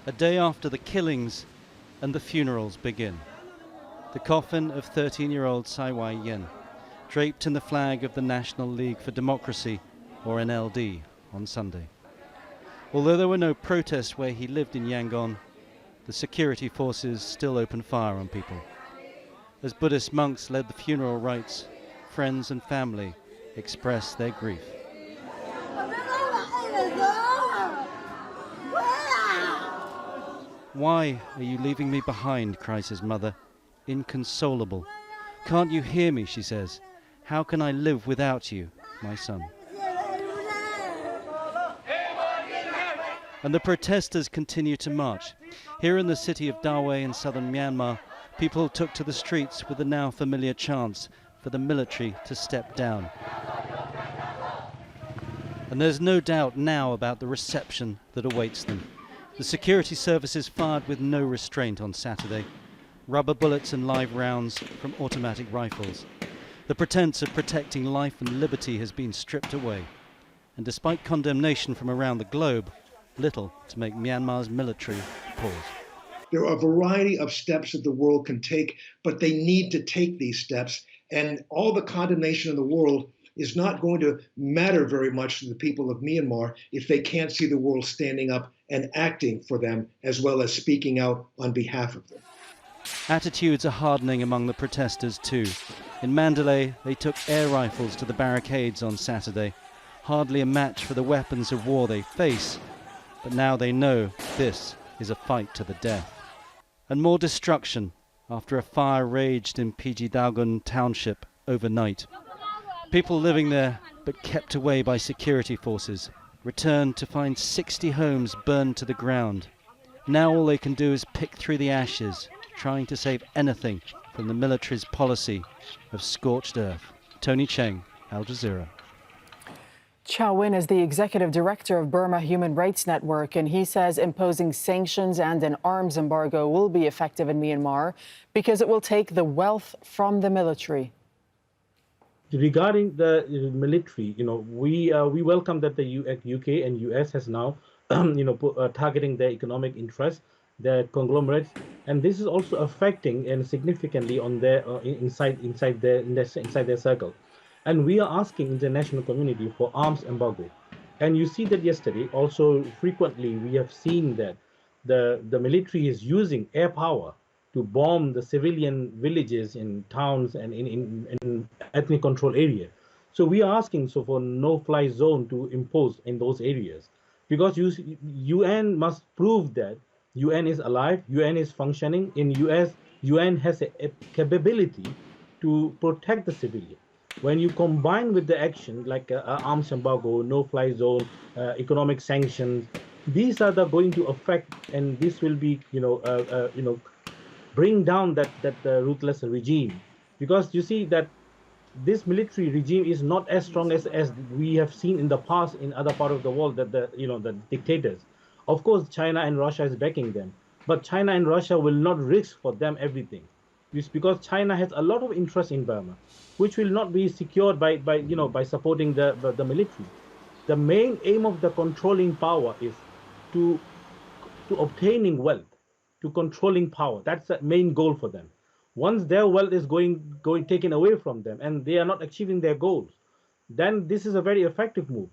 a day after the killings and the funerals begin. The coffin of 13-year-old Tsai Ing-wen, draped in the flag of the National League for Democracy, or NLD, on Sunday. Although there were no protests where he lived in Yangon, the security forces still opened fire on people. As Buddhist monks led the funeral rites, friends and family expressed their grief. "Why are you leaving me behind?" cries his mother, inconsolable. "Can't you hear me?" she says. "How can I live without you, my son?" And the protesters continue to march. Here in the city of Dawei in southern Myanmar, people took to the streets with the now familiar chants for the military to step down. And there's no doubt now about the reception that awaits them. The security services fired with no restraint on Saturday. Rubber bullets and live rounds from automatic rifles. The pretense of protecting life and liberty has been stripped away. And despite condemnation from around the globe, little to make Myanmar's military pause. There are a variety of steps that the world can take, but they need to take these steps. And all the condemnation in the world is not going to matter very much to the people of Myanmar if they can't see the world standing up and acting for them, as well as speaking out on behalf of them. Attitudes are hardening among the protesters too. In Mandalay, they took air rifles to the barricades on Saturday, hardly a match for the weapons of war they face. But now they know this is a fight to the death. And more destruction after a fire raged in Pijidalgun township overnight. People living there, but kept away by security forces, returned to find 60 homes burned to the ground. Now all they can do is pick through the ashes, trying to save anything from the military's policy of scorched earth. Tony Cheng, Al Jazeera. KYAW Win is the executive director of Burma Human Rights Network, and he says imposing sanctions and an arms embargo will be effective in Myanmar because it will take the wealth from the military. Regarding the military, we welcome that the UK and US has now, targeting their economic interests, their conglomerates, and this is also affecting and significantly on their inside their circle. And we are asking international community for arms embargo. And you see that yesterday also frequently we have seen that the military is using air power to bomb the civilian villages in towns and in ethnic control area. So we are asking for no-fly zone to impose in those areas, because UN must prove that UN is alive, UN is functioning. In US, UN has a capability to protect the civilian. When you combine with the action like arms embargo, no-fly zone, economic sanctions, these are going to affect, and this will be, bring down that ruthless regime, because you see that this military regime is not as strong as we have seen in the past in other part of the world, that the dictators. Of course, China and Russia is backing them, but China and Russia will not risk for them everything. It's because China has a lot of interest in Burma, which will not be secured by supporting the military. The main aim of the controlling power is to obtaining wealth, to controlling power. That's the main goal for them. Once their wealth is going taken away from them and they are not achieving their goals, then this is a very effective move.